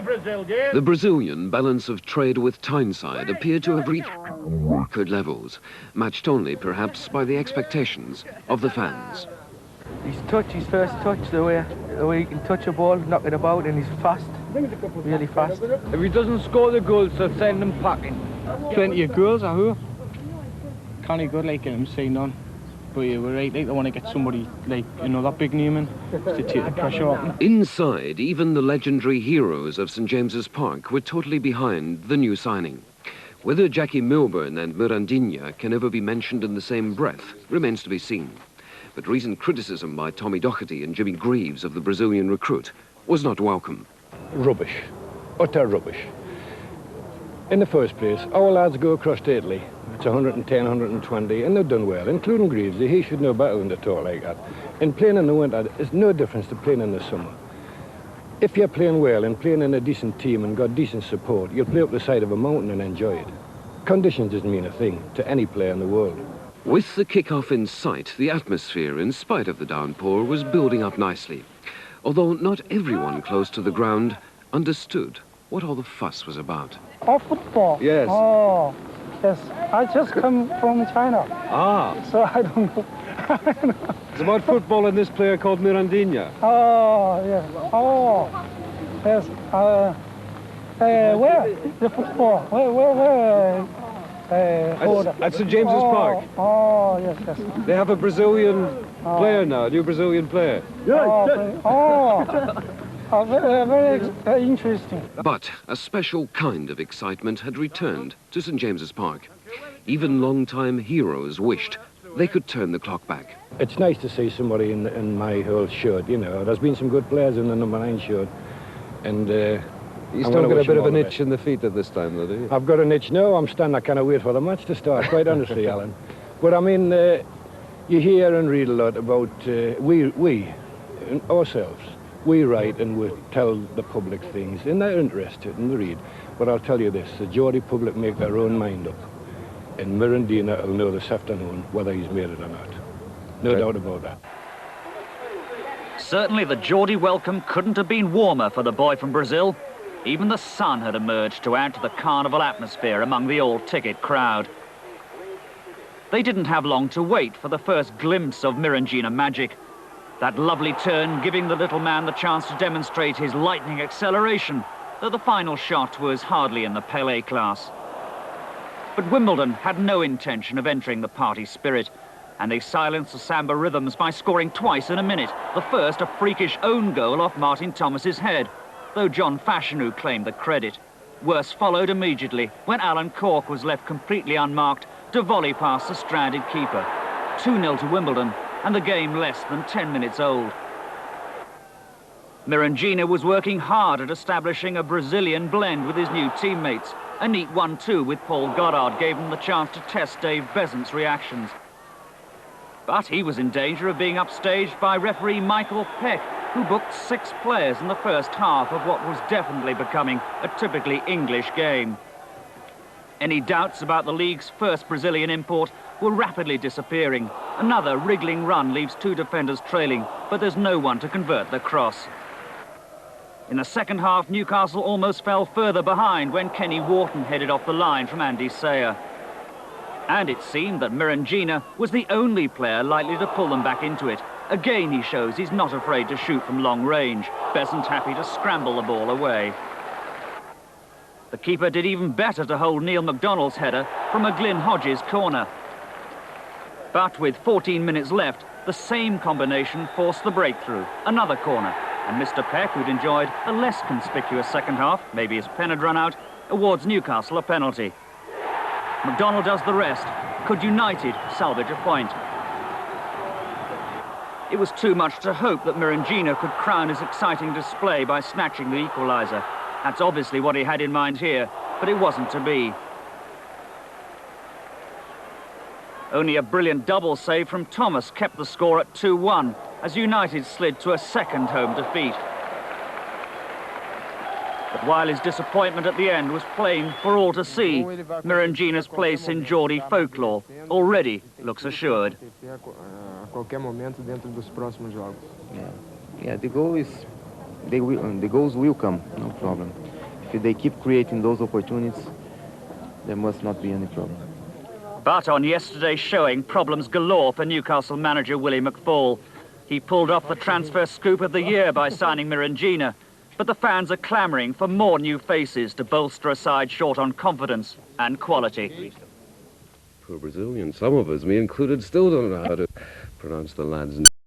The Brazilian balance of trade with Tyneside appeared to have reached record levels, matched only perhaps by the expectations of the fans. His first touch, the way he can touch a ball, knock it about, and he's fast, really fast. If he doesn't score the goals, they'll send him packing. Plenty of goals, I hope. Can't he good like him, say none. But yeah, we're right, like they want to get somebody like, you know, that big name in to take the pressure off him. Inside, even the legendary heroes of St James's Park were totally behind the new signing. Whether Jackie Milburn and Mirandinha can ever be mentioned in the same breath remains to be seen. But recent criticism by Tommy Doherty and Jimmy Greaves of the Brazilian recruit was not welcome. Rubbish. Utter rubbish. In the first place, our lads go across to Italy. It's 110, 120, and they've done well, including Greaves. He should know better than to talk like that. And playing in the winter is no difference to playing in the summer. If you're playing well and playing in a decent team and got decent support, you'll play up the side of a mountain and enjoy it. Conditions doesn't mean a thing to any player in the world. With the kick-off in sight, the atmosphere, in spite of the downpour, was building up nicely. Although not everyone close to the ground understood what all the fuss was about. Oh, football? Yes. Oh, yes. I just come from China. Ah. So I don't know. It's about football and this player called Mirandinha. Oh, yes. Oh, yes. Where? The football? Where? At St James's Park. Oh, yes, yes. They have a Brazilian player now, a new Brazilian player. Very interesting. But a special kind of excitement had returned to St James's Park. Even long-time heroes wished they could turn the clock back. It's nice to see somebody in my whole shirt, you know. There's been some good players in the number 9 shirt, and you still got a bit of an itch in the feet at this time, though, do you? I've got an itch now. I'm standing. I cannot wait for the match to start, quite honestly, Alan. But I mean, you hear and read a lot about we ourselves. We write and we tell the public things, and they're interested and they read. But I'll tell you this, the Geordie public make their own mind up. And Mirandinha will know this afternoon whether he's made it or not. No doubt about that. Certainly the Geordie welcome couldn't have been warmer for the boy from Brazil. Even the sun had emerged to add to the carnival atmosphere among the all-ticket crowd. They didn't have long to wait for the first glimpse of Mirandinha magic. That lovely turn giving the little man the chance to demonstrate his lightning acceleration, though the final shot was hardly in the Pelé class. But Wimbledon had no intention of entering the party spirit, and they silenced the samba rhythms by scoring twice in a minute, the first a freakish own goal off Martin Thomas's head, though John Fashanu claimed the credit. Worse followed immediately when Alan Cork was left completely unmarked to volley past the stranded keeper. 2-0 to Wimbledon, and the game less than 10 minutes old. Mirandinha was working hard at establishing a Brazilian blend with his new teammates. A neat 1-2 with Paul Goddard gave him the chance to test Dave Besant's reactions. But he was in danger of being upstaged by referee Michael Peck, who booked 6 players in the first half of what was definitely becoming a typically English game. Any doubts about the league's first Brazilian import were rapidly disappearing. Another wriggling run leaves 2 defenders trailing, but there's no one to convert the cross. In the second half, Newcastle almost fell further behind when Kenny Wharton headed off the line from Andy Sayer. And it seemed that Mirandinha was the only player likely to pull them back into it. Again, he shows he's not afraid to shoot from long range. Besant happy to scramble the ball away. The keeper did even better to hold Neil McDonald's header from a Glyn Hodges corner. But with 14 minutes left, the same combination forced the breakthrough. Another corner. And Mr. Peck, who'd enjoyed a less conspicuous second half, maybe his pen had run out, awards Newcastle a penalty. McDonald does the rest. Could United salvage a point? It was too much to hope that Mirandinha could crown his exciting display by snatching the equaliser. That's obviously what he had in mind here, but it wasn't to be. Only a brilliant double save from Thomas kept the score at 2-1, as United slid to a second home defeat. But while his disappointment at the end was plain for all to see, Mirandinha's place in Geordie folklore already looks assured. Yeah, the goals will come, no problem. if they keep creating those opportunities, there must not be any problem. But on yesterday's showing, problems galore for Newcastle manager Willie McFall. He pulled off the transfer scoop of the year by signing Mirandinha, but the fans are clamouring for more new faces to bolster a side short on confidence and quality. Poor Brazilian, some of us, me included, still don't know how to pronounce the lad's name.